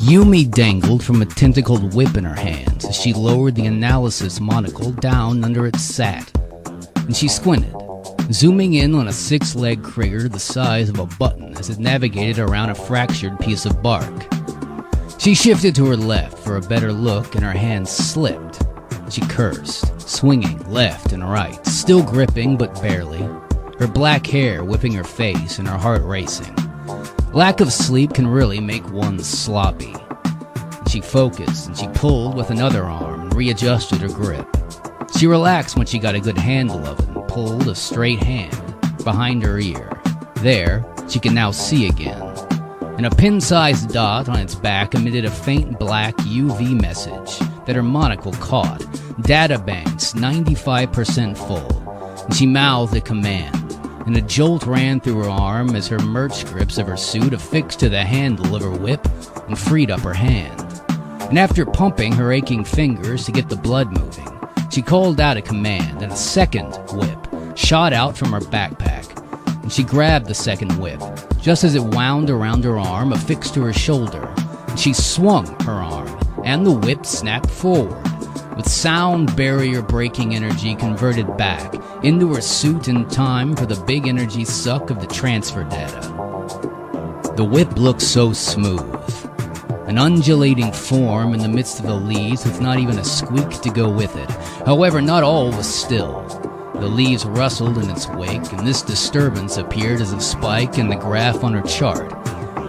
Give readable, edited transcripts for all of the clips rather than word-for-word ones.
Yumi dangled from a tentacled whip in her hands as she lowered the analysis monocle down under its sat. And she squinted, zooming in on a six-legged critter the size of a button as it navigated around a fractured piece of bark. She shifted to her left for a better look and her hand slipped. She cursed, swinging left and right, still gripping but barely, her black hair whipping her face and her heart racing. Lack of sleep can really make one sloppy. She focused and she pulled with another arm and readjusted her grip. She relaxed when she got a good handle of it and pulled a straight hand behind her ear. There, she could now see again. And a pin-sized dot on its back emitted a faint black UV message that her monocle caught. Data banks 95% full. And she mouthed a command, and a jolt ran through her arm as her merch grips of her suit affixed to the handle of her whip and freed up her hand. And after pumping her aching fingers to get the blood moving, she called out a command, and a second whip shot out from her backpack. And she grabbed the second whip, just as it wound around her arm affixed to her shoulder. And she swung her arm, and the whip snapped forward, with sound barrier-breaking energy converted back into her suit in time for the big energy suck of the transfer data. The whip looked so smooth, an undulating form in the midst of the leaves with not even a squeak to go with it. However, not all was still. The leaves rustled in its wake, and this disturbance appeared as a spike in the graph on her chart.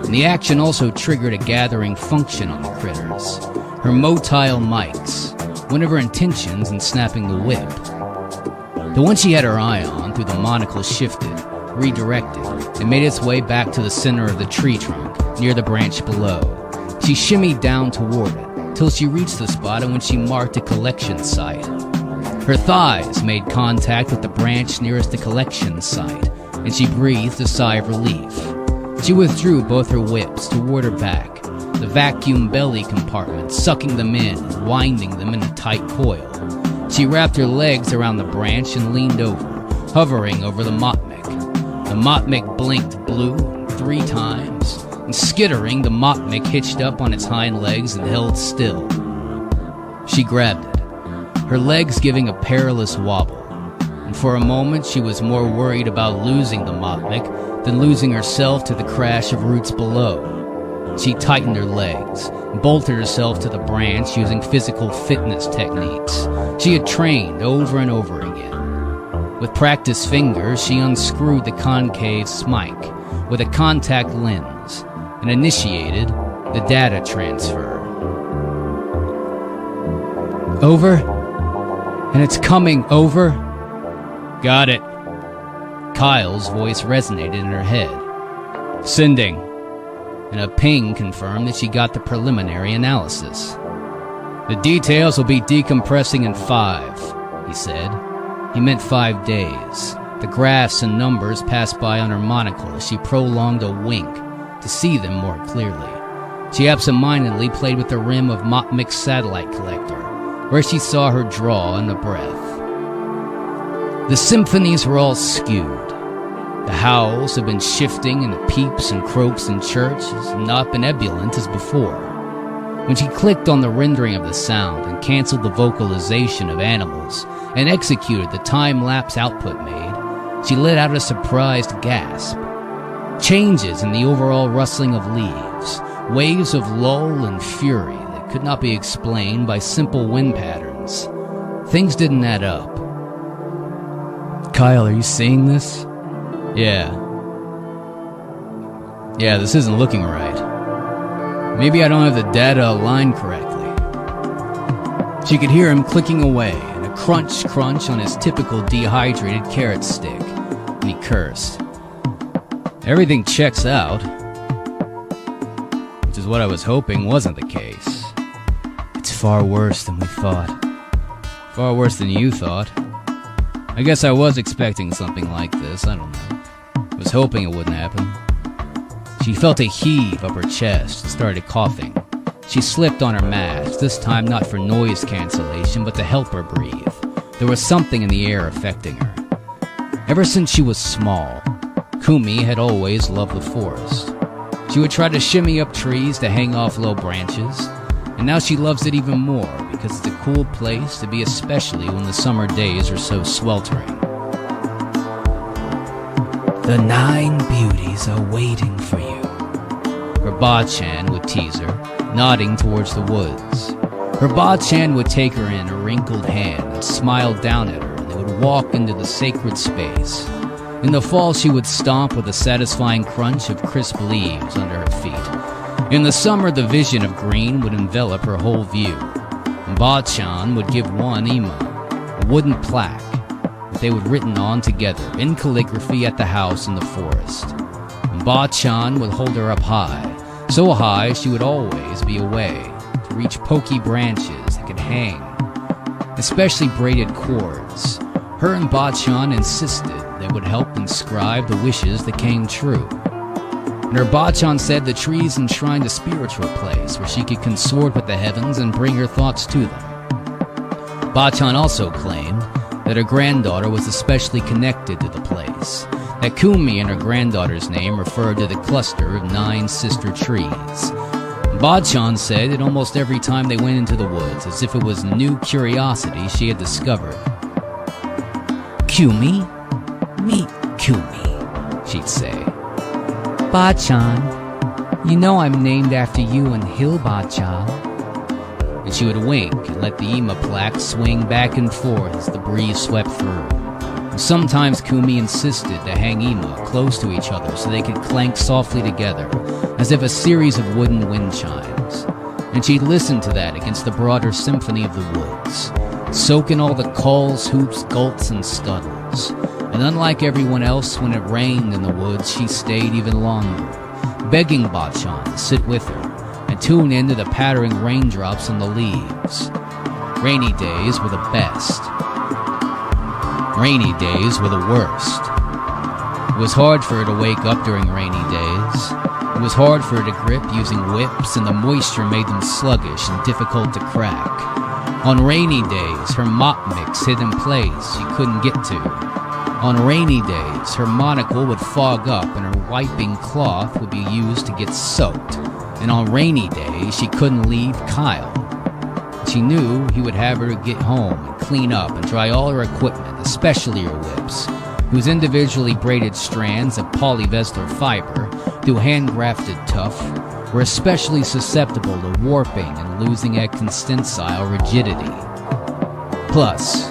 And the action also triggered a gathering function on the critters. Her motile mics, one of her intentions in snapping the whip. The one she had her eye on through the monocle shifted, redirected, and made its way back to the center of the tree trunk, near the branch below. She shimmied down toward it, till she reached the spot on which she marked a collection site. Her thighs made contact with the branch nearest the collection site, and she breathed a sigh of relief. She withdrew both her whips toward her back, the vacuum belly compartment sucking them in and winding them in a tight coil. She wrapped her legs around the branch and leaned over, hovering over the Motmic. The Motmic blinked blue 3 times, and skittering, the Motmic hitched up on its hind legs and held still. She grabbed it, her legs giving a perilous wobble, and for a moment she was more worried about losing the Motmic than losing herself to the crash of roots below. She tightened her legs, and bolted herself to the branch using physical fitness techniques she had trained over and over again. With practiced fingers, she unscrewed the concave smike with a contact lens and initiated the data transfer. Over? And it's coming over? Got it. Kyle's voice resonated in her head. Sending. And a ping confirmed that she got the preliminary analysis. The details will be decompressing in 5, he said. He meant 5 days. The graphs and numbers passed by on her monocle as she prolonged a wink to see them more clearly. She absentmindedly played with the rim of Motmic's satellite collector, where she saw her draw in a breath. The symphonies were all skewed. The howls have been shifting, and the peeps and croaks in church has not been ebullient as before. When she clicked on the rendering of the sound and canceled the vocalization of animals and executed the time-lapse output made, she let out a surprised gasp. Changes in the overall rustling of leaves, waves of lull and fury that could not be explained by simple wind patterns. Things didn't add up. Kyle, are you seeing this? Yeah, this isn't looking right. Maybe I don't have the data aligned correctly. She could hear him clicking away, and a crunch on his typical dehydrated carrot stick, and he cursed. Everything checks out, which is what I was hoping wasn't the case. It's far worse than we thought. Far worse than you thought. I guess I was expecting something like this, I don't know. I was hoping it wouldn't happen. She felt a heave up her chest and started coughing. She slipped on her mask, this time not for noise cancellation, but to help her breathe. There was something in the air affecting her. Ever since she was small, Kumi had always loved the forest. She would try to shimmy up trees to hang off low branches, and now she loves it even more because it's a cool place to be, especially when the summer days are so sweltering. The 9 beauties are waiting for you, her Ba-chan would tease her, nodding towards the woods. Her Ba-chan would take her in a wrinkled hand and smile down at her, and they would walk into the sacred space. In the fall, she would stomp with a satisfying crunch of crisp leaves under her feet. In the summer, the vision of green would envelop her whole view. Ba-chan would give one Ima a wooden plaque that they would written on together in calligraphy at the house in the forest. Ba-chan would hold her up high, so high she would always be away to reach pokey branches that could hang, especially braided cords. Her and Ba-chan insisted they would help inscribe the wishes that came true. And her Ba-chan said the trees enshrined a spiritual place where she could consort with the heavens and bring her thoughts to them. Ba-chan also claimed that her granddaughter was especially connected to the place, that Kumi and her granddaughter's name referred to the cluster of 9 sister trees. Ba-chan said it almost every time they went into the woods, as if it was new curiosity she had discovered. Kumi? Meet Kumi, she'd say. Ba-chan, you know I'm named after you and Hill Ba-chan. And she would wink and let the Ima plaque swing back and forth as the breeze swept through. And sometimes Kumi insisted to hang Ima close to each other so they could clank softly together, as if a series of wooden wind chimes. And she'd listen to that against the broader symphony of the woods, soak in all the calls, hoops, gulps, and scuttles. And unlike everyone else, when it rained in the woods, she stayed even longer, begging Ba-chan to sit with her and tune into the pattering raindrops on the leaves. Rainy days were the best. Rainy days were the worst. It was hard for her to wake up during rainy days. It was hard for her to grip using whips, and the moisture made them sluggish and difficult to crack. On rainy days, her mop mix hid in place she couldn't get to. On rainy days, her monocle would fog up and her wiping cloth would be used to get soaked. And on rainy days, she couldn't leave Kyle. She knew he would have her get home and clean up and dry all her equipment, especially her whips, whose individually braided strands of polyester fiber, through hand-grafted tuff, were especially susceptible to warping and losing a consistentile rigidity. Plus,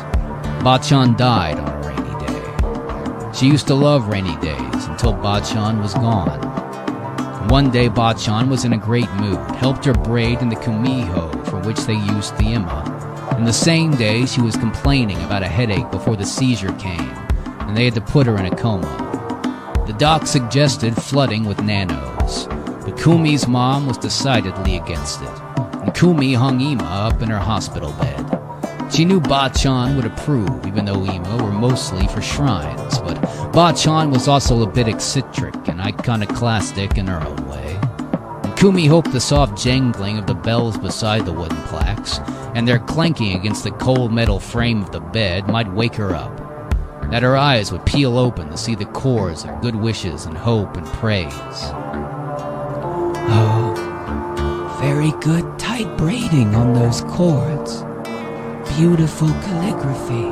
Ba-chan died on a rainy day. She used to love rainy days until Ba-chan was gone. One day Ba-chan was in a great mood, helped her braid in the kumiho for which they used the Ima. And the same day she was complaining about a headache before the seizure came, and they had to put her in a coma. The doc suggested flooding with nanos, but Kumi's mom was decidedly against it, and Kumi hung Ima up in her hospital bed. She knew Ba-chan would approve, even though Ima were mostly for shrines, but Ba-chan was also a bit eccentric and iconoclastic in her own way. And Kumi hoped the soft jangling of the bells beside the wooden plaques, and their clanking against the cold metal frame of the bed might wake her up, that her eyes would peel open to see the chords of good wishes and hope and praise. Oh, very good tight braiding on those cords. Beautiful calligraphy.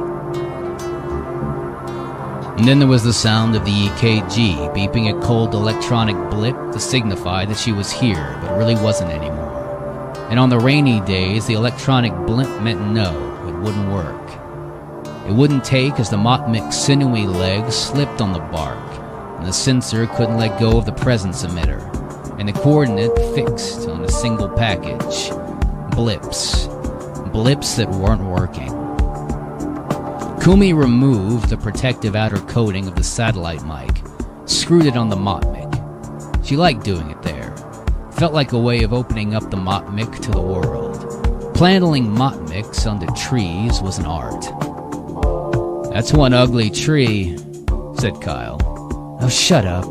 And then there was the sound of the EKG beeping a cold electronic blip to signify that she was here, but really wasn't anymore. And on the rainy days, the electronic blimp meant no, it wouldn't work. It wouldn't take as the Motmik's sinewy legs slipped on the bark, and the sensor couldn't let go of the presence emitter, and the coordinate fixed on a single package. Blips that weren't working. Kumi removed the protective outer coating of the satellite mic, screwed it on the Motmik. She liked doing it there. Felt like a way of opening up the Motmik to the world. Planting Motmiks onto trees was an art. That's one ugly tree, said Kyle. Oh, shut up.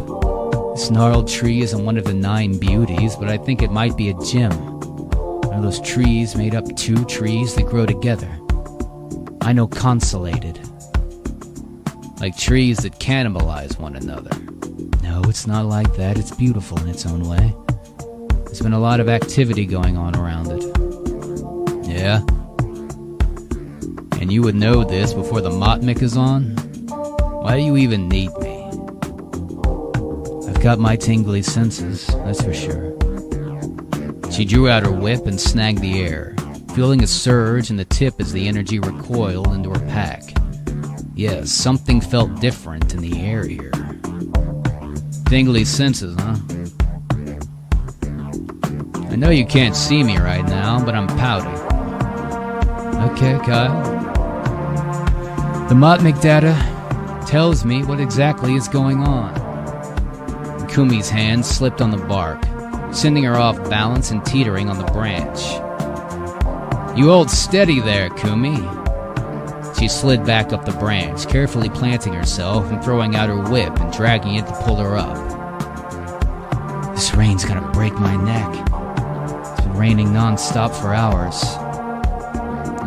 This gnarled tree isn't one of the 9 beauties, but I think it might be a gem. One of those trees made up 2 trees that grow together. I know constellated. Like trees that cannibalize one another. No, it's not like that. It's beautiful in its own way. There's been a lot of activity going on around it. Yeah? And you would know this before the Motmic is on? Why do you even need me? I've got my tingly senses, that's for sure. She drew out her whip and snagged the air, feeling a surge in the tip as the energy recoiled into her pack. Yes, something felt different in the air here. Tingly senses, huh? I know you can't see me right now, but I'm pouting. Okay, Kyle. The Motmic data tells me what exactly is going on. Kumi's hand slipped on the bark, sending her off balance and teetering on the branch. You hold steady there, Kumi. She slid back up the branch, carefully planting herself and throwing out her whip and dragging it to pull her up. This rain's gonna break my neck. It's been raining non-stop for hours.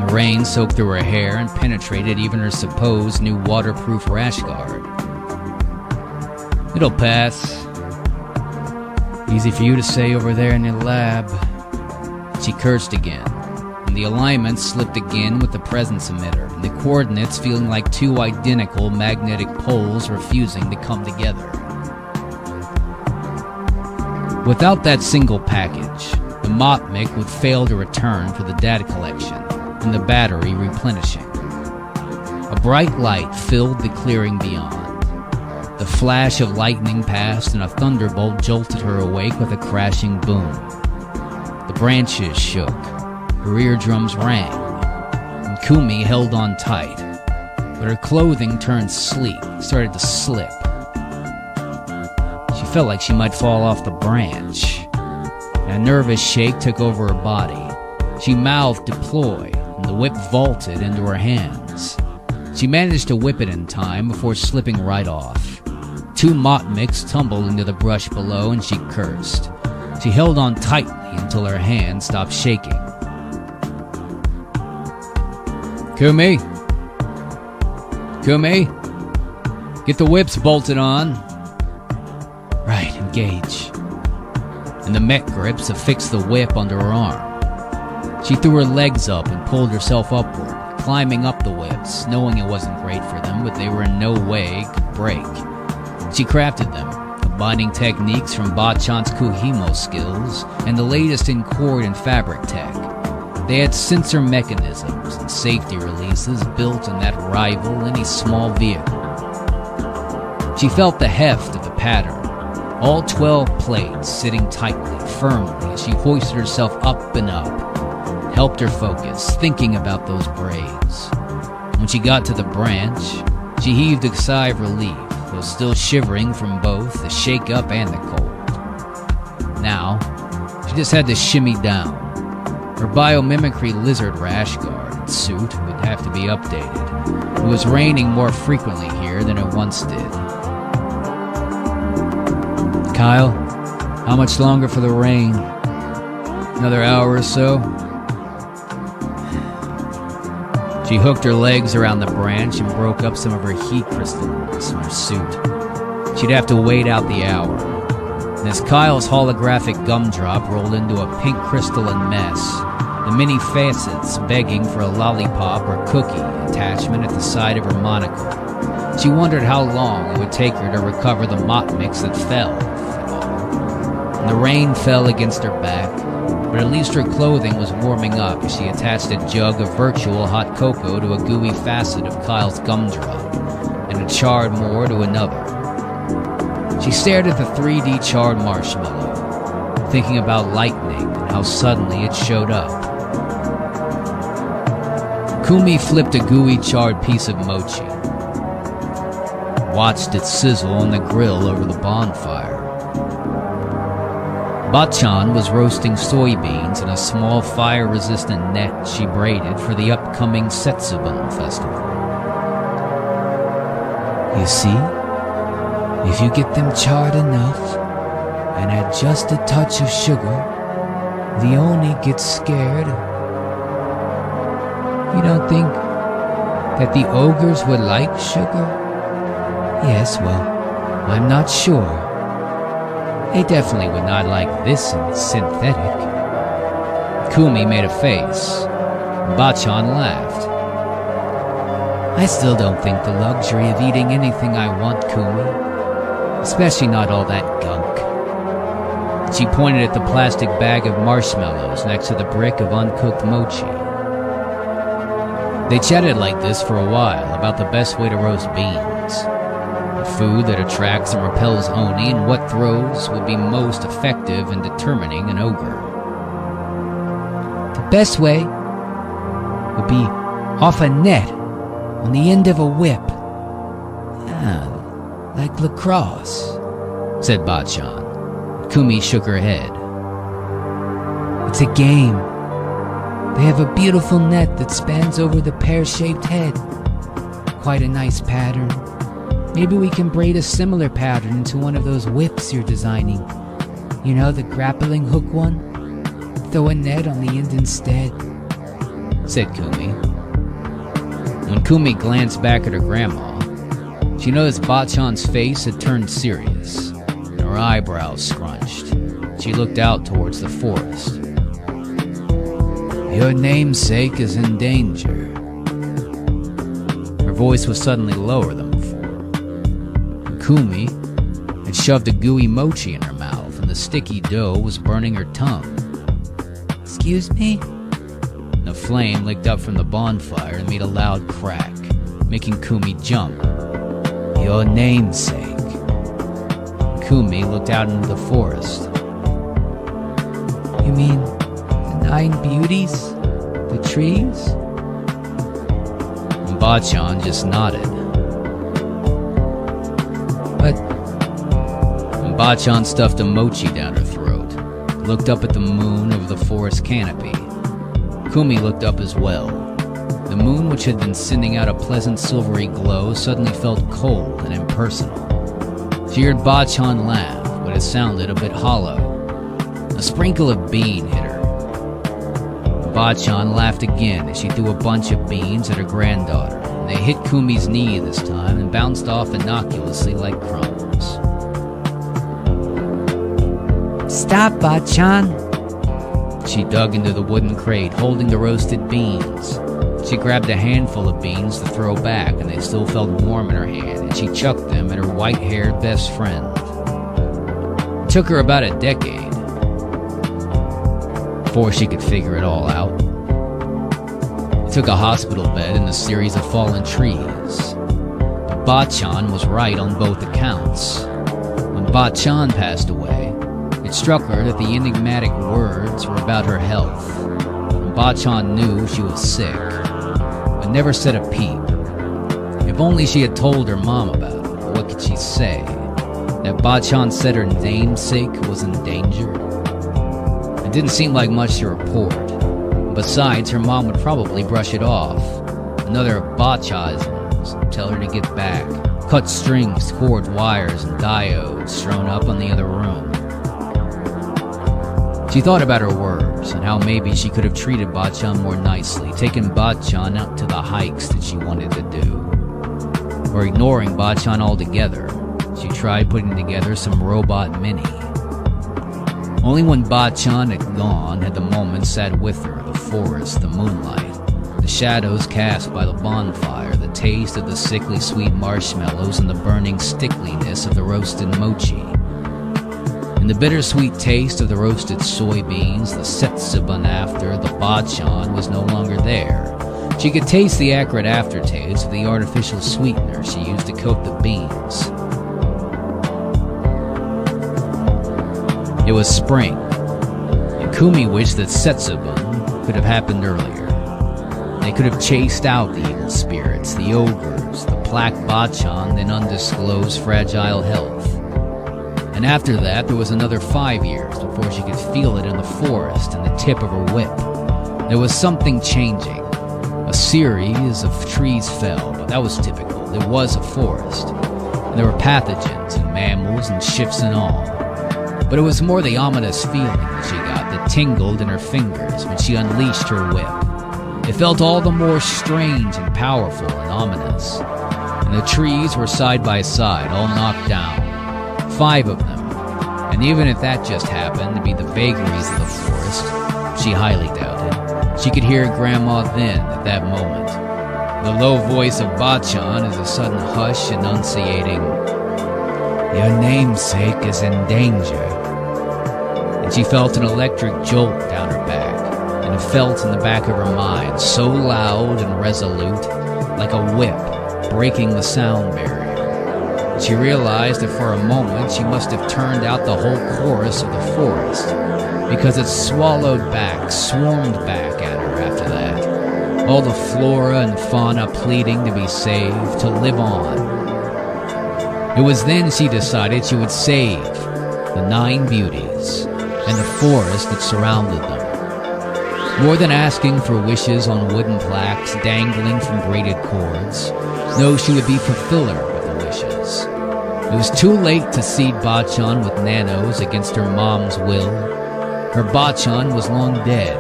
The rain soaked through her hair and penetrated even her supposed new waterproof rash guard. It'll pass. Easy for you to say over there in the lab. She cursed again, and the alignment slipped again with the presence emitter, and the coordinates feeling like two identical magnetic poles refusing to come together. Without that single package, the Motmic would fail to return for the data collection and the battery replenishing. A bright light filled the clearing beyond. The flash of lightning passed and a thunderbolt jolted her awake with a crashing boom. The branches shook, her eardrums rang, and Kumi held on tight, but her clothing turned sleek, started to slip. She felt like she might fall off the branch. A nervous shake took over her body. She mouthed deploy, and the whip vaulted into her hands. She managed to whip it in time before slipping right off. Two Motmics tumbled into the brush below and she cursed. She held on tightly until her hand stopped shaking. Kumi? Kumi? Get the whips bolted on. Right, engage. And the mech grips affixed the whip under her arm. She threw her legs up and pulled herself upward, climbing up the whips, knowing it wasn't great for them, but they were in no way could break. She crafted them, combining techniques from Bachan's Kuhimo skills and the latest in cord and fabric tech. They had sensor mechanisms and safety releases built in that rival any small vehicle. She felt the heft of the pattern, all 12 plates sitting tightly, firmly as she hoisted herself up and up, helped her focus, thinking about those braids. When she got to the branch, she heaved a sigh of relief, though still shivering from both the shake-up and the cold. Now, she just had to shimmy down. Her biomimicry lizard rash guard suit would have to be updated. It was raining more frequently here than it once did. Kyle, how much longer for the rain? Another hour or so? She hooked her legs around the branch and broke up some of her heat crystals from her suit. She'd have to wait out the hour. And as Kyle's holographic gumdrop rolled into a pink crystalline mess, the many facets begging for a lollipop or cookie attachment at the side of her monocle, she wondered how long it would take her to recover the Motmics that fell. And the rain fell against her back, but at least her clothing was warming up as she attached a jug of virtual hot cocoa to a gooey facet of Kyle's gumdrop, and a charred more to another. She stared at the 3D charred marshmallow, thinking about lightning and how suddenly it showed up. Kumi flipped a gooey charred piece of mochi, watched it sizzle on the grill over the bonfire. Bachan was roasting soybeans in a small fire-resistant net she braided for the upcoming Setsubun festival. You see, if you get them charred enough and add just a touch of sugar, the Oni gets scared. You don't think that the ogres would like sugar? Yes, well, I'm not sure. They definitely would not like this in synthetic. Kumi made a face. Bachan laughed. I still don't think the luxury of eating anything I want, Kumi. Especially not all that gunk. She pointed at the plastic bag of marshmallows next to the brick of uncooked mochi. They chatted like this for a while about the best way to roast beans, the food that attracts and repels Oni, and what throws would be most effective in determining an ogre. The best way would be off a net on the end of a whip. Like lacrosse, said Bachan. Kumi shook her head. It's a game. They have a beautiful net that spans over the pear-shaped head. Quite a nice pattern. Maybe we can braid a similar pattern into one of those whips you're designing. You know, the grappling hook one? Throw a net on the end instead, said Kumi. When Kumi glanced back at her grandma, she noticed Bachan's face had turned serious, and her eyebrows scrunched. She looked out towards the forest. Your namesake is in danger. Her voice was suddenly lower than before. Kumi had shoved a gooey mochi in her mouth, and the sticky dough was burning her tongue. Excuse me? The flame licked up from the bonfire and made a loud crack, making Kumi jump. Your namesake. Kumi looked out into the forest. You mean the 9 beauties? The trees? And Bachan just nodded. But when Bachan stuffed a mochi down her throat, looked up at the moon over the forest canopy, Kumi looked up as well. The moon, which had been sending out a pleasant silvery glow, suddenly felt cold and impersonal. She heard Bachan laugh, but it sounded a bit hollow. A sprinkle of bean hit her. Bachan laughed again as she threw a bunch of beans at her granddaughter. They hit Kumi's knee this time and bounced off innocuously like crumbs. Stop, Bachan! She dug into the wooden crate, holding the roasted beans. She grabbed a handful of beans to throw back, and they still felt warm in her hand, and she chucked them at her white-haired best friend. It took her about a decade before she could figure it all out. It took a hospital bed and a series of fallen trees. But Bachan was right on both accounts. When Bachan passed away, it struck her that the enigmatic words were about her health. And Bachan knew she was sick, but never said a peep. If only she had told her mom about it, but what could she say? That Bachan said her namesake was in danger? It didn't seem like much to report. Besides, her mom would probably brush it off. Another of Bachan's, tell her to get back. Cut strings, cord wires, and diodes strewn up on the other room. She thought about her words and how maybe she could have treated Bachan more nicely, taken Bachan out to the hikes that she wanted to do. Or ignoring Bachan altogether, she tried putting together some robot mini. Only when Bachan had gone had the moment sat with her, the forest, the moonlight, the shadows cast by the bonfire, the taste of the sickly sweet marshmallows, and the burning stickliness of the roasted mochi. And the bittersweet taste of the roasted soybeans, the setsubun after the Bachan was no longer there. She could taste the acrid aftertaste of the artificial sweetener she used to coat the beans. It was spring, and Kumi wished that Setsubun could have happened earlier. They could have chased out the evil spirits, the ogres, the plaque Bachan, and undisclosed fragile health. And after that, there was another 5 years before she could feel it in the forest and the tip of her whip. There was something changing. A series of trees fell, but that was typical. There was a forest, and there were pathogens and mammals and shifts and all. But it was more the ominous feeling that she got that tingled in her fingers when she unleashed her whip. It felt all the more strange and powerful and ominous. And the trees were side by side, all knocked down. 5 of them. And even if that just happened to be the vagaries of the forest, she highly doubted, she could hear Grandma then at that moment. The low voice of Bachan as a sudden hush enunciating, "Your namesake is in danger." And she felt an electric jolt down her back, and it felt in the back of her mind, so loud and resolute, like a whip breaking the sound barrier. She realized that for a moment she must have turned out the whole chorus of the forest, because it swallowed back, swarmed back at her after that. All the flora and fauna pleading to be saved, to live on. It was then she decided she would save the 9 beauties and the forest that surrounded them. More than asking for wishes on wooden plaques dangling from braided cords, no, she would be fulfiller of the wishes. It was too late to seed Bachan with nanos against her mom's will. Her Bachan was long dead.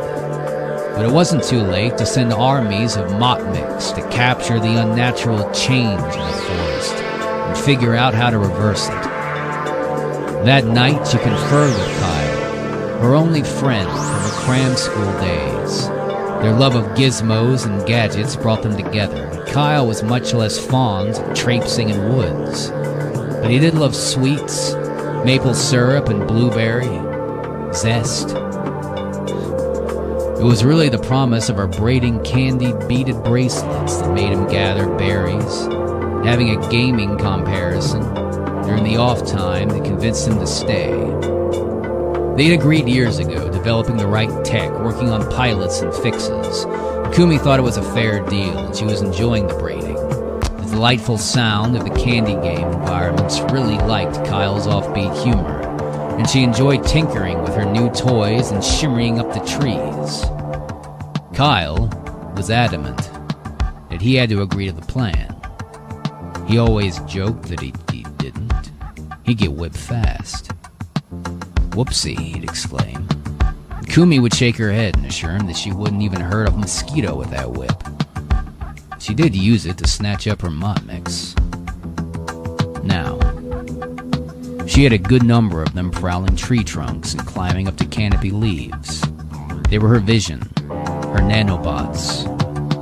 But it wasn't too late to send armies of Motmix to capture the unnatural change in the forest and figure out how to reverse it. That night she conferred with Kyle, her only friend from the cram school days. Their love of gizmos and gadgets brought them together, and Kyle was much less fond of traipsing in woods. But he did love sweets, maple syrup and blueberry, zest. It was really the promise of her braiding candied beaded bracelets that made him gather berries, having a gaming comparison during the off time that convinced him to stay. They'd agreed years ago, developing the right tech, working on pilots and fixes. Kumi thought it was a fair deal, and she was enjoying the braiding. The delightful sound of the candy game environments really liked Kyle's offbeat humor, and she enjoyed tinkering with her new toys and shimmering up the trees. Kyle was adamant that he had to agree to the plan. He always joked that he didn't. He'd get whipped fast. "Whoopsie," he'd exclaim. Kumi would shake her head and assure him that she wouldn't even hurt a mosquito with that whip. She did use it to snatch up her Motmix. Now, she had a good number of them prowling tree trunks and climbing up to canopy leaves. They were her vision, her nanobots,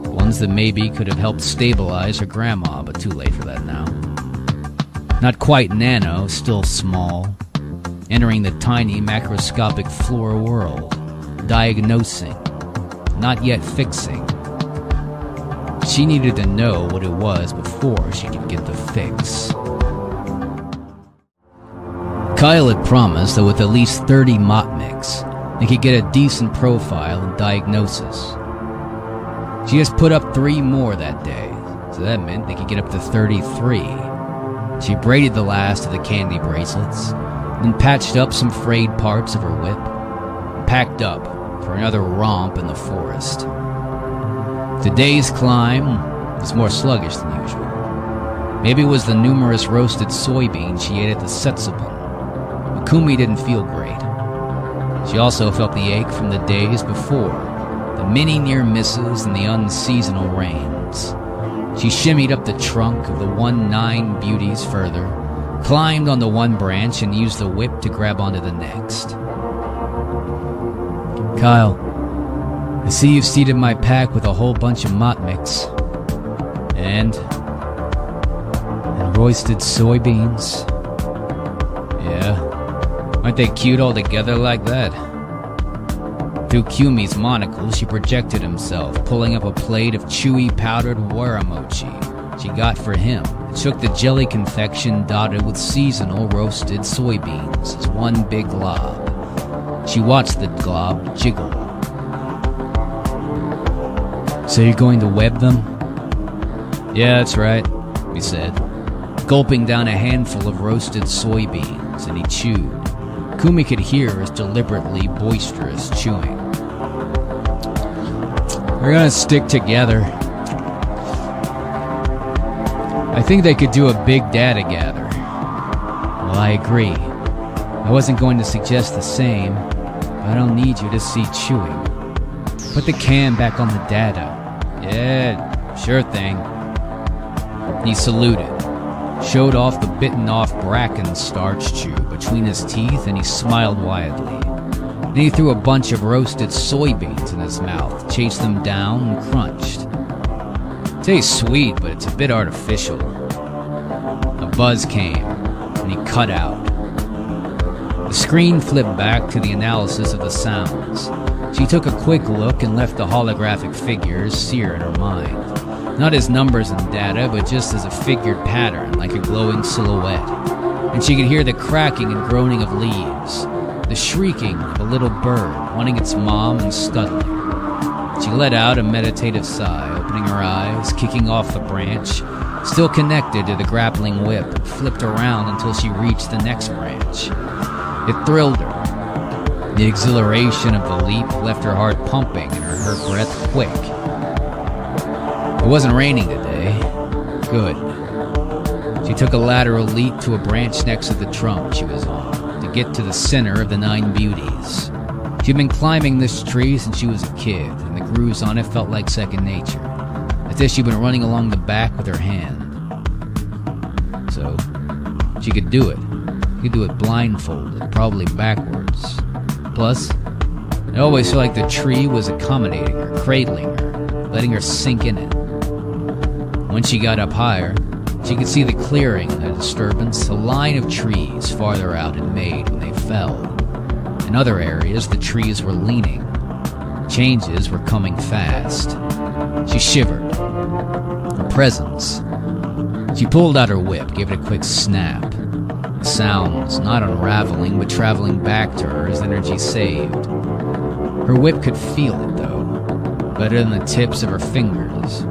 ones that maybe could have helped stabilize her grandma, but too late for that now. Not quite nano, still small, entering the tiny macroscopic flora world, diagnosing, not yet fixing. She needed to know what it was before she could get the fix. Kyle had promised that with at least 30 Motmix, they could get a decent profile and diagnosis. She just put up 3 more that day, so that meant they could get up to 33. She braided the last of the candy bracelets, then patched up some frayed parts of her whip, and packed up for another romp in the forest. Today's climb was more sluggish than usual. Maybe it was the numerous roasted soybeans she ate at the Setsubun. But Kumi didn't feel great. She also felt the ache from the days before, the many near misses and the unseasonal rains. She shimmied up the trunk of the 9 beauties further, climbed on the one branch and used the whip to grab onto the next. "Kyle, I see you've seeded my pack with a whole bunch of Motmix. And roasted soybeans. Yeah, aren't they cute all together like that?" Through Kumi's monocle, she projected himself, pulling up a plate of chewy powdered waramochi she got for him, and shook the jelly confection dotted with seasonal roasted soybeans as one big glob. She watched the glob jiggle. "So you're going to web them?" "Yeah, that's right," he said, gulping down a handful of roasted soybeans, and he chewed. Kumi could hear his deliberately boisterous chewing. "We're gonna stick together. I think they could do a big data gather." "Well, I agree. I wasn't going to suggest the same, but I don't need you to see chewing. Put the can back on the data." "Yeah, sure thing." He saluted, showed off the bitten-off bracken starch tube between his teeth, and he smiled widely. Then he threw a bunch of roasted soybeans in his mouth, chased them down, and crunched. Tastes sweet, but it's a bit artificial. A buzz came, and he cut out. The screen flipped back to the analysis of the sounds. She took a quick look and left the holographic figures sear in her mind. Not as numbers and data, but just as a figured pattern, like a glowing silhouette. And she could hear the cracking and groaning of leaves, the shrieking of a little bird wanting its mom and scuttling. She let out a meditative sigh, opening her eyes, kicking off the branch, still connected to the grappling whip, and flipped around until she reached the next branch. It thrilled her. The exhilaration of the leap left her heart pumping and her breath quick. It wasn't raining today. Good. She took a lateral leap to a branch next to the trunk she was on, to get to the center of the 9 beauties. She'd been climbing this tree since she was a kid, and the grooves on it felt like second nature, as if she'd been running along the back with her hand. So, she could do it. She could do it blindfolded, probably backwards. Plus, it always felt like the tree was accommodating her, cradling her, letting her sink in it. When she got up higher, she could see the clearing and the disturbance a line of trees farther out had made when they fell. In other areas, the trees were leaning. Changes were coming fast. She shivered. Her presence. She pulled out her whip, gave it a quick snap. The sounds not unraveling, but traveling back to her as energy saved. Her whip could feel it, though, better than the tips of her fingers.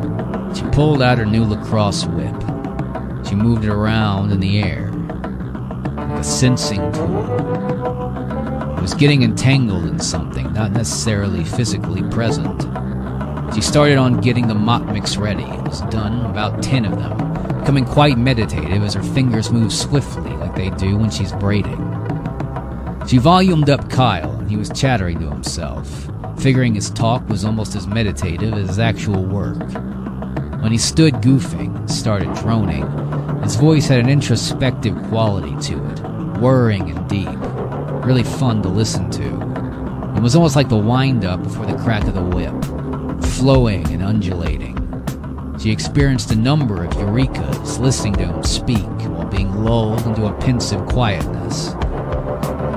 She pulled out her new lacrosse whip. She moved it around in the air, like a sensing tool. It was getting entangled in something, not necessarily physically present. She started on getting the mop mix ready. It was done, about 10 of them, becoming quite meditative as her fingers moved swiftly like they do when she's braiding. She volumed up Kyle, and he was chattering to himself, figuring his talk was almost as meditative as his actual work. When he stood goofing and started droning, his voice had an introspective quality to it, whirring and deep, really fun to listen to. It was almost like the wind-up before the crack of the whip, flowing and undulating. She experienced a number of eurekas listening to him speak while being lulled into a pensive quietness.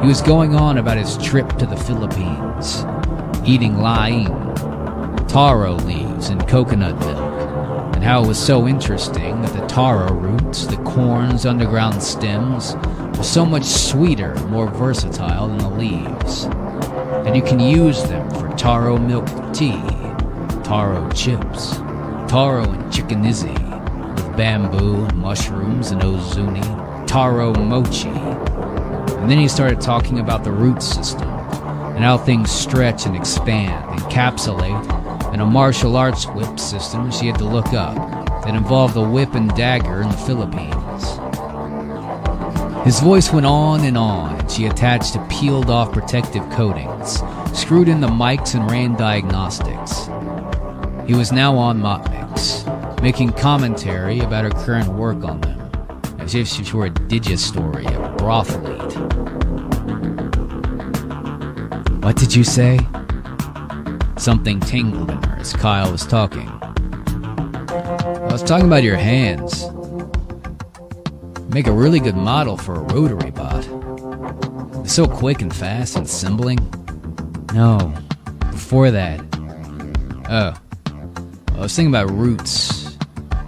He was going on about his trip to the Philippines, eating laing, taro leaves, and coconut milk, and how it was so interesting that the taro roots, the corn's underground stems, were so much sweeter and more versatile than the leaves. And you can use them for taro milk tea, taro chips, taro and chicken izzy, with bamboo and mushrooms and ozuni, taro mochi. And then he started talking about the root system, and how things stretch and expand, encapsulate, and a martial arts whip system she had to look up that involved the whip and dagger in the Philippines. His voice went on, and she attached to peeled-off protective coatings, screwed in the mics, and ran diagnostics. He was now on Mopmix, making commentary about her current work on them, as if she were a digistory, a brothelite. What did you say? Something tingled in her as Kyle was talking. I was talking about your hands. Make a really good model for a rotary bot. They're so quick and fast and assembling. No, before that. Oh, I was thinking about roots,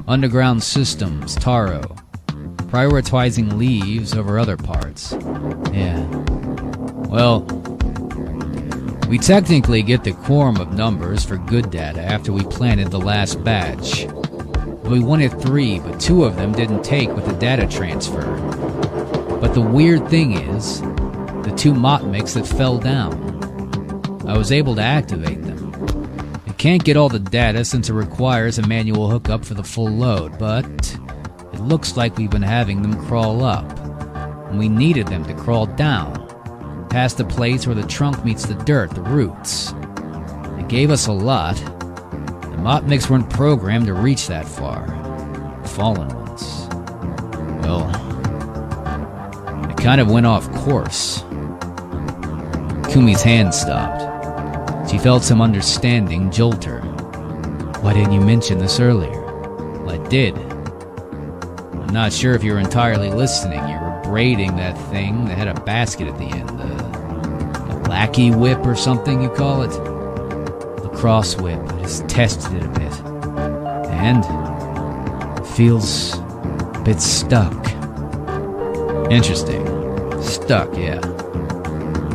underground systems, taro, prioritizing leaves over other parts. Yeah. Well, we technically get the quorum of numbers for good data after we planted the last batch. We wanted 3, but 2 of them didn't take with the data transfer. But the weird thing is, the 2 Motmics that fell down, I was able to activate them. It can't get all the data since it requires a manual hookup for the full load, but it looks like we've been having them crawl up. And we needed them to crawl down, past the place where the trunk meets the dirt, the roots. It gave us a lot. The Motmics weren't programmed to reach that far. Fallen ones. Well, it kind of went off course. Kumi's hand stopped. She felt some understanding jolt her. Why didn't you mention this earlier? Well, I did. I'm not sure if you were entirely listening. You were braiding that thing that had a basket at the end. The lackey whip or something you call it? The cross whip. I just tested it a bit. And it feels a bit stuck. Interesting. Stuck, yeah.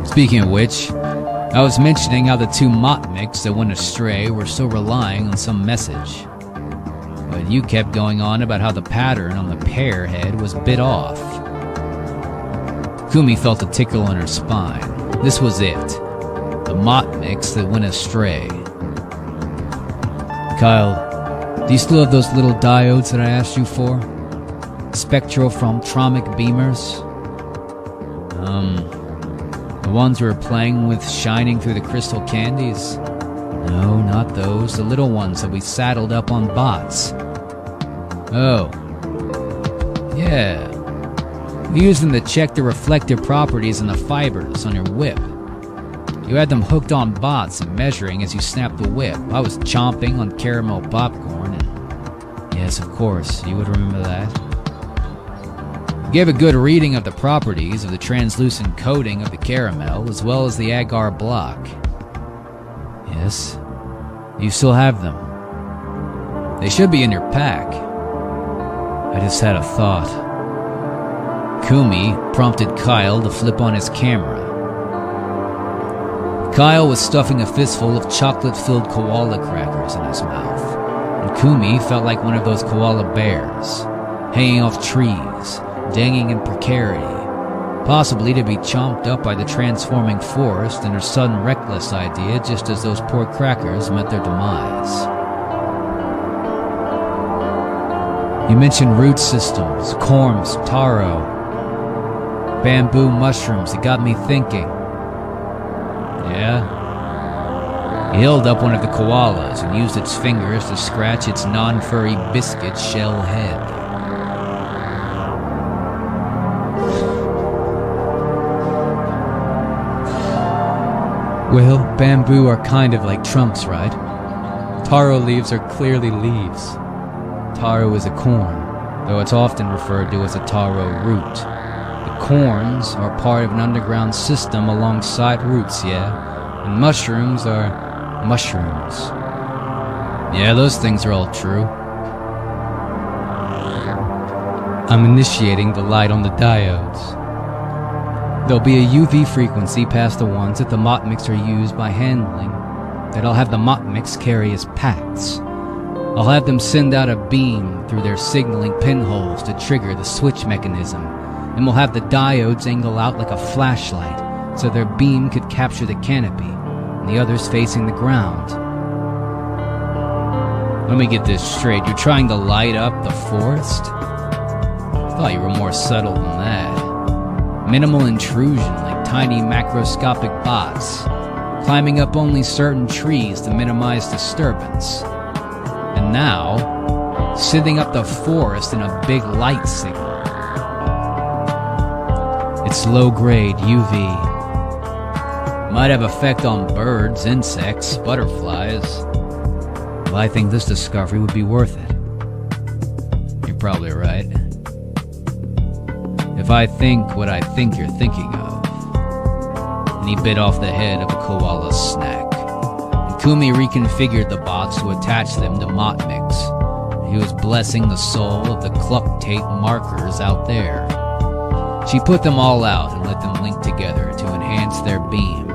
Speaking of which, I was mentioning how the two Motmics that went astray were still relying on some message. But you kept going on about how the pattern on the pear head was bit off. Kumi felt a tickle in her spine. This was it. The Motmics that went astray. Kyle, do you still have those little diodes that I asked you for? Spectrophotometric beamers? The ones we were playing with shining through the crystal candies? No, not those. The little ones that we saddled up on bots. Oh. Yeah. We used them to check the reflective properties in the fibers on your whip. You had them hooked on bots and measuring as you snapped the whip. I was chomping on caramel popcorn and... Yes, of course, you would remember that. You gave a good reading of the properties of the translucent coating of the caramel as well as the agar block. Yes, you still have them. They should be in your pack. I just had a thought. Kumi prompted Kyle to flip on his camera. Kyle was stuffing a fistful of chocolate-filled koala crackers in his mouth, and Kumi felt like one of those koala bears, hanging off trees, dangling in precarity, possibly to be chomped up by the transforming forest and her sudden reckless idea just as those poor crackers met their demise. You mentioned root systems, corms, taro, bamboo mushrooms. It got me thinking. Yeah? He held up one of the koalas and used its fingers to scratch its non-furry biscuit shell head. Well, bamboo are kind of like trunks, right? Taro leaves are clearly leaves. Taro is a corn, though it's often referred to as a taro root. The corns are part of an underground system alongside roots, yeah? And mushrooms are mushrooms. Yeah, those things are all true. I'm initiating the light on the diodes. There'll be a UV frequency past the ones that the Motmics are used by handling that I'll have the Motmics carry as pacts. I'll have them send out a beam through their signaling pinholes to trigger the switch mechanism, and we'll have the diodes angle out like a flashlight so their beam could capture the canopy and the others facing the ground. Let me get this straight. You're trying to light up the forest? I thought you were more subtle than that. Minimal intrusion like tiny macroscopic bots, climbing up only certain trees to minimize disturbance. And now, sitting up the forest in a big light signal. It's low-grade UV. Might have effect on birds, insects, butterflies. But I think this discovery would be worth it. You're probably right. If I think what I think you're thinking of. And he bit off the head of a koala's snack. And Kumi reconfigured the bots to attach them to Motmics. He was blessing the soul of the cluck tape markers out there. She put them all out and let them link together to enhance their beam.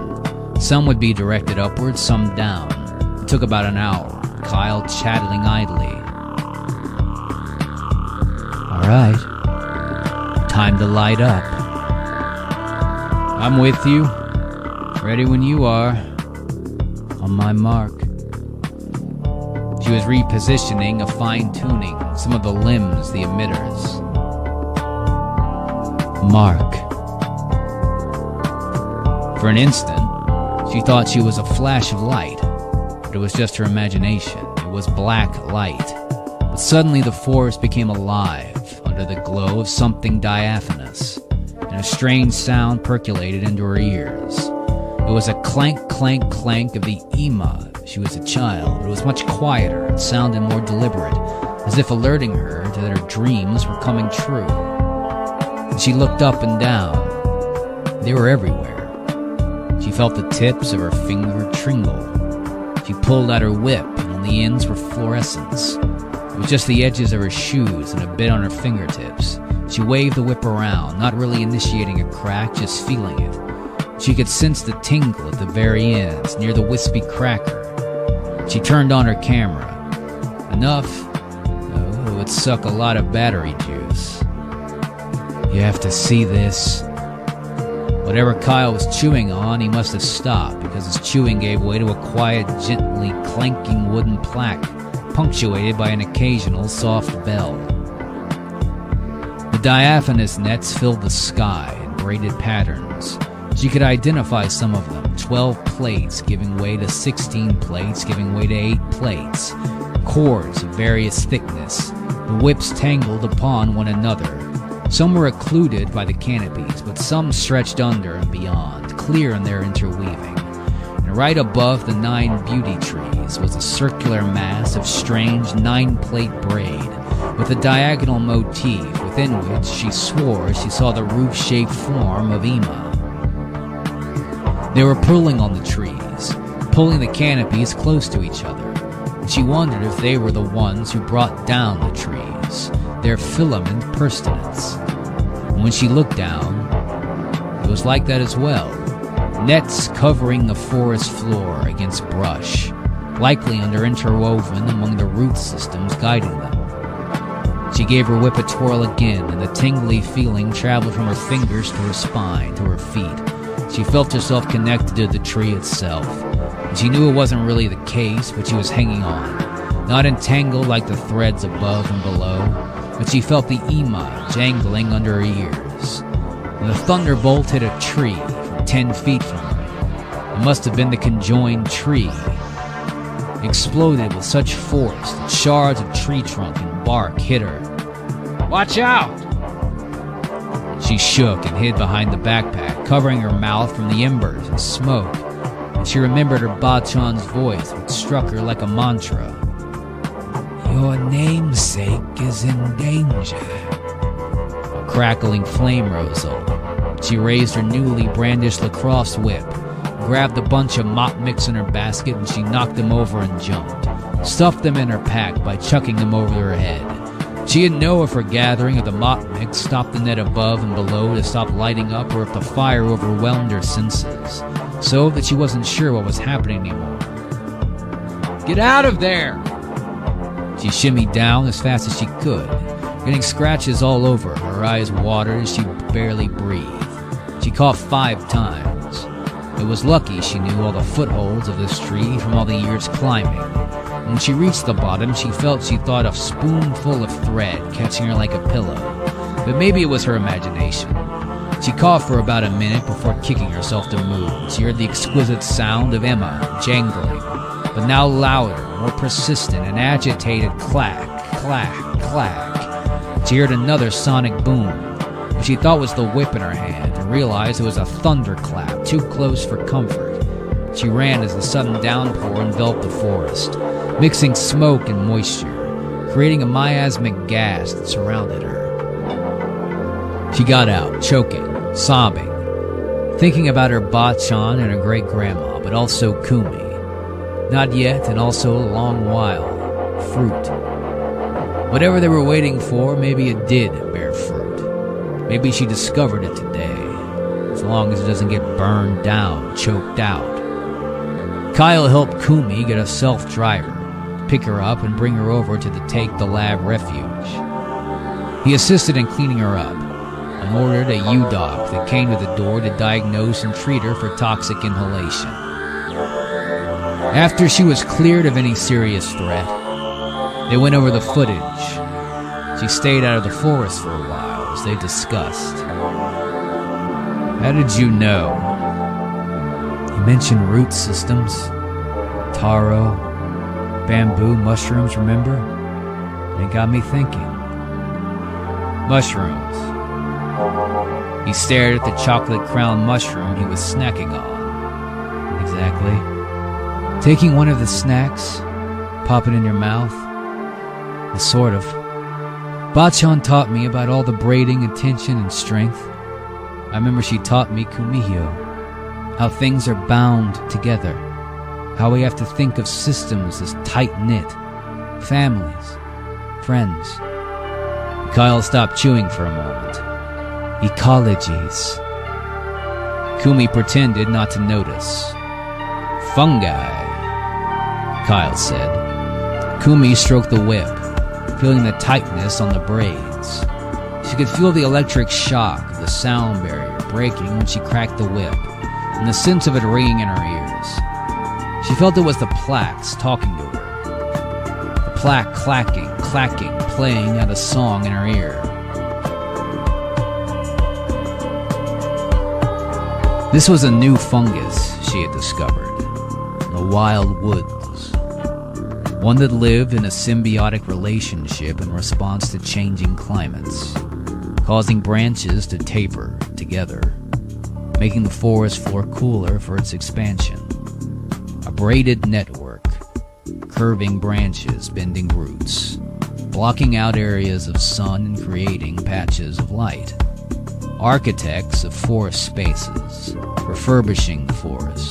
Some would be directed upwards, some down. It took about an hour, Kyle chattling idly. Alright. Time to light up. I'm with you. Ready when you are. On my mark. She was repositioning, fine-tuning some of the limbs, the emitters. Mark. For an instant, she thought she was a flash of light, but it was just her imagination. It was black light. But suddenly the forest became alive under the glow of something diaphanous, and a strange sound percolated into her ears. It was a clank, clank, clank of the Ima. She was a child, but it was much quieter and sounded more deliberate, as if alerting her that her dreams were coming true. And she looked up and down. They were everywhere. She felt the tips of her finger tingle. She pulled out her whip, and on the ends were fluorescents. It was just the edges of her shoes and a bit on her fingertips. She waved the whip around, not really initiating a crack, just feeling it. She could sense the tingle at the very ends, near the wispy cracker. She turned on her camera. Enough? Oh, it would suck a lot of battery juice. You have to see this. Whatever Kyle was chewing on, he must have stopped, because his chewing gave way to a quiet, gently clanking wooden plaque, punctuated by an occasional soft bell. The diaphanous nets filled the sky in braided patterns. She could identify some of them, 12 plates giving way to 16 plates giving way to 8 plates, cords of various thickness, the whips tangled upon one another. Some were occluded by the canopies, but some stretched under and beyond, clear in their interweaving. And right above the 9 beauty trees was a circular mass of strange 9-plate braid, with a diagonal motif within which she swore she saw the roof-shaped form of Ima. They were pulling on the trees, pulling the canopies close to each other, and she wondered if they were the ones who brought down the trees, their filament pertinence. And when she looked down, it was like that as well. Nets covering the forest floor against brush, likely interwoven among the root systems guiding them. She gave her whip a twirl again, and the tingly feeling traveled from her fingers to her spine, to her feet. She felt herself connected to the tree itself. And she knew it wasn't really the case, but she was hanging on, not entangled like the threads above and below, but she felt the Ima jangling under her ears. And the thunderbolt hit a tree from 10 feet from her. It must have been the conjoined tree. It exploded with such force that shards of tree trunk and bark hit her. "Watch out!" She shook and hid behind the backpack, covering her mouth from the embers and smoke, and she remembered her Bachan's voice, which struck her like a mantra. "Your namesake is in danger." A crackling flame rose up. She raised her newly brandished lacrosse whip, grabbed a bunch of mop mix in her basket, and she knocked them over and jumped, stuffed them in her pack by chucking them over her head. She didn't know if her gathering of the mop mix stopped the net above and below to stop lighting up, or if the fire overwhelmed her senses, so that she wasn't sure what was happening anymore. "Get out of there!" She shimmied down as fast as she could, getting scratches all over her. Her eyes watered as she barely breathed. She coughed 5 times. It was lucky she knew all the footholds of this tree from all the years climbing. When she reached the bottom, she thought a spoonful of thread catching her like a pillow. But maybe it was her imagination. She coughed for about a minute before kicking herself to move. She heard the exquisite sound of Emma jangling, but now louder, more persistent, an agitated clack, clack, clack. She heard another sonic boom, which she thought was the whip in her hand, and realized it was a thunderclap too close for comfort. She ran as the sudden downpour enveloped the forest, mixing smoke and moisture, creating a miasmic gas that surrounded her. She got out, choking, sobbing, thinking about her Bachan and her great-grandma, but also Kumi. Not yet, and also a long while. Fruit. Whatever they were waiting for, maybe it did bear fruit. Maybe she discovered it today, as long as it doesn't get burned down, choked out. Kyle helped Kumi get a self-driver, pick her up and bring her over to the Take the Lab refuge. He assisted in cleaning her up and ordered a U-Doc that came to the door to diagnose and treat her for toxic inhalation. After she was cleared of any serious threat, they went over the footage. She stayed out of the forest for a while as they discussed. "How did you know?" "You mentioned root systems, taro, bamboo, mushrooms, remember? And it got me thinking. Mushrooms. He stared at the chocolate-crowned mushroom he was snacking on. Exactly. Taking one of the snacks, pop it in your mouth. Well, sort of. Bachan taught me about all the braiding and tension and strength. I remember she taught me kumihyo, how things are bound together, how we have to think of systems as tight-knit, families, friends. Kyle stopped chewing for a moment. Ecologies. Kumi pretended not to notice. Fungi, Kyle said. Kumi stroked the whip, feeling the tightness on the braids. She could feel the electric shock of the sound barrier breaking when she cracked the whip, and the sense of it ringing in her ears. She felt it was the plaques talking to her. The plaque clacking, playing out a song in her ear. This was a new fungus she had discovered in the wild woods. One that lived in a symbiotic relationship in response to changing climates, causing branches to taper together, making the forest floor cooler for its expansion. A braided network, curving branches, bending roots, blocking out areas of sun and creating patches of light. Architects of forest spaces, refurbishing the forest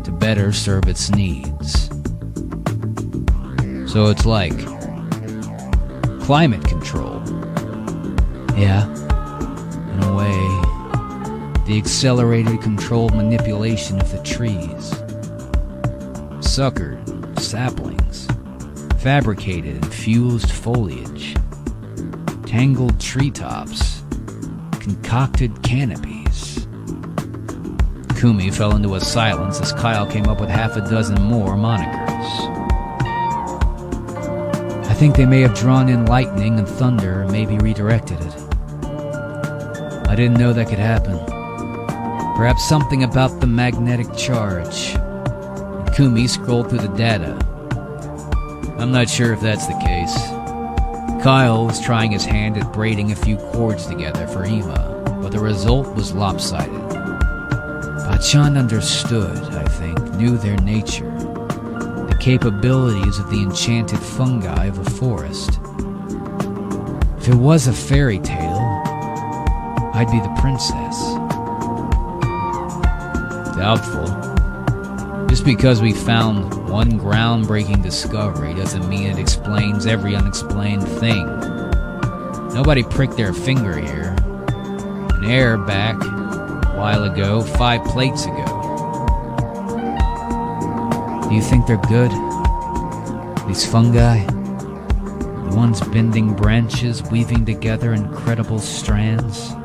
to better serve its needs. So it's like climate control. Yeah, in a way, the accelerated controlled manipulation of the trees. Suckered saplings, fabricated and fused foliage, tangled treetops, concocted canopies. Kumi fell into a silence as Kyle came up with half a dozen more monikers. I think they may have drawn in lightning and thunder and maybe redirected it. I didn't know that could happen. Perhaps something about the magnetic charge. And Kumi scrolled through the data. I'm not sure if that's the case. Kyle was trying his hand at braiding a few cords together for Ima, but the result was lopsided. Bachan understood, I think, knew their nature, the capabilities of the enchanted fungi of the forest. If it was a fairy tale, I'd be the princess. Doubtful. Just because we found one groundbreaking discovery doesn't mean it explains every unexplained thing. Nobody pricked their finger here. An error back a while ago, 5 plates ago. Do you think they're good? These fungi? The ones bending branches, weaving together incredible strands?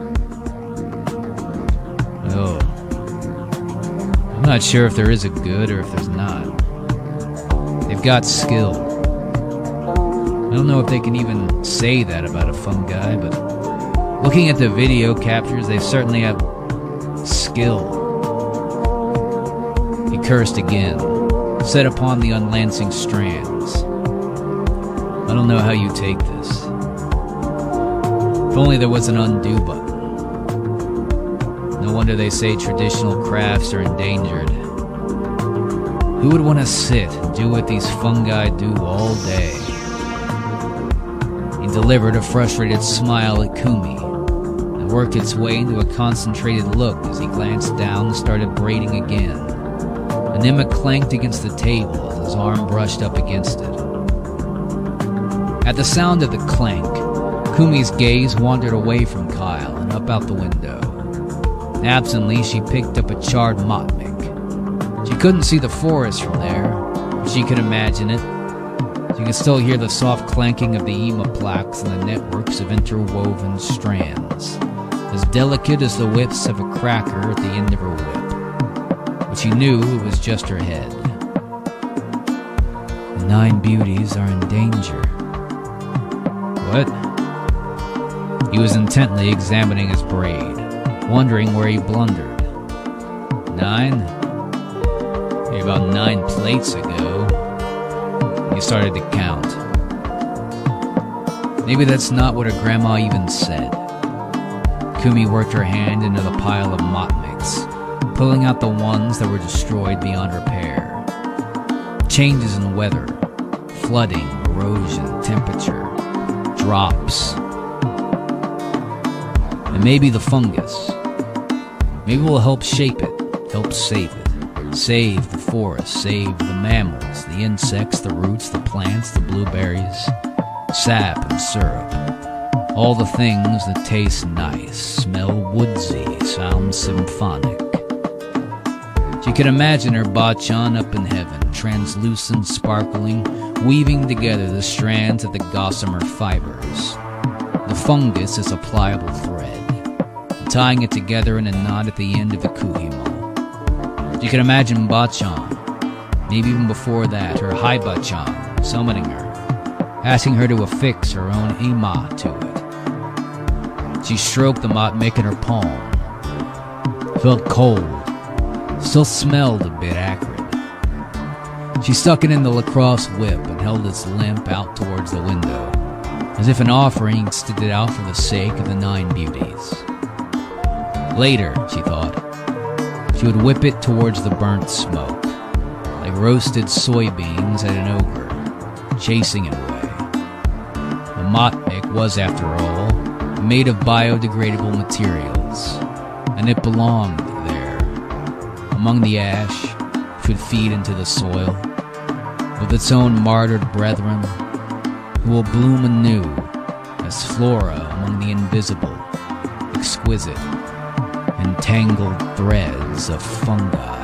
Oh. I'm not sure if there is a good or if there's not. They've got skill. I don't know if they can even say that about a fungi, but looking at the video captures, they certainly have skill. He cursed again, set upon the unlancing strands. I don't know how you take this. If only there was an undo button. No wonder they say traditional crafts are endangered. Who would want to sit and do what these fungi do all day? He delivered a frustrated smile at Kumi and worked its way into a concentrated look as he glanced down and started braiding again. An Emma clanked against the table as his arm brushed up against it. At the sound of the clank, Kumi's gaze wandered away from Kyle and up out the window. Absently, she picked up a charred motmic. She couldn't see the forest from there, but she could imagine it. She could still hear the soft clanking of the Ima plaques and the networks of interwoven strands, as delicate as the whips of a cracker at the end of her whip. But she knew it was just her head. The 9 beauties are in danger. What? He was intently examining his braid, wondering where he blundered. 9? Maybe about 9 plates ago. He started to count. Maybe that's not what her grandma even said. Kumi worked her hand into the pile of mott mix, pulling out the ones that were destroyed beyond repair. Changes in weather, flooding, erosion, temperature, drops. And maybe the fungus. Maybe we'll help shape it, help save it. Save the forest, save the mammals, the insects, the roots, the plants, the blueberries, sap and syrup. All the things that taste nice, smell woodsy, sound symphonic. She could imagine her bachan up in heaven, translucent, sparkling, weaving together the strands of the gossamer fibers. The fungus is a pliable thread, tying it together in a knot at the end of a kuhimo. She could imagine bachan, maybe even before that, her high bachan, summoning her, asking her to affix her own ima to it. She stroked the motmik in her palm, felt cold, still smelled a bit acrid. She stuck it in the lacrosse whip and held its limp out towards the window, as if an offering stood it out for the sake of the 9 beauties. Later, she thought, she would whip it towards the burnt smoke, like roasted soybeans at an ogre, chasing it away. The motmik was, after all, made of biodegradable materials, and it belonged there, among the ash, which would feed into the soil, with its own martyred brethren, who will bloom anew as flora among the invisible, exquisite, entangled threads of fungi.